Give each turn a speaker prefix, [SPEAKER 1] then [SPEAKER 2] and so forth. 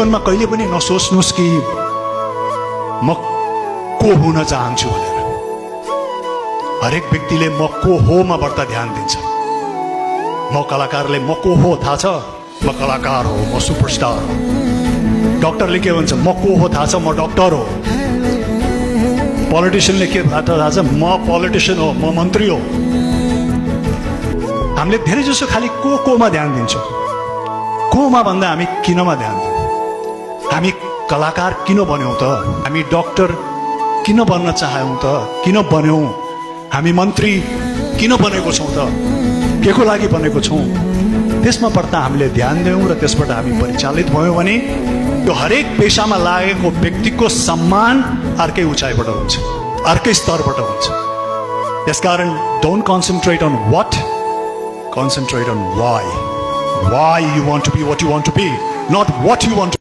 [SPEAKER 1] जीवनमा कहिले पनि नसोच्नुहोस् कि म को हुन चाहन्छु भनेर। हरेक व्यक्तिले म को हो मा बढ्ता ध्यान दिन्छ। म कलाकारले म को हो थाहा छ, म कलाकार हो, म सुपरस्टार हो। डक्टरले के भन्छ, म को हो थाहा छ, म डक्टर हो। पोलिटिशियनले के थाहा छ, म पोलिटिशियन हो, म मन्त्री हो। हामीले धेरै जसो खालि कोमा ध्यान दिन्छौँ, कोमा भन्दा हामी किनमा ध्यान दिन्छौँ। हामी कलाकार किन बन्यौँ त, हामी डक्टर किन बन्न चाह्यौँ त, किन बन्यौँ, हामी मन्त्री किन बनेको छौँ त, के को लागि बनेको छौँ, त्यसमा बढ्ता हामीले ध्यान दियौँ र त्यसबाट हामी परिचालित भयौँ भने त्यो हरेक पेशामा लागेको व्यक्तिको सम्मान अर्कै उचाइबाट हुन्छ, अर्कै स्तरबाट हुन्छ। त्यसकारण don't concentrate on what, concentrate on why you want to be what you want to be, not what you want to be.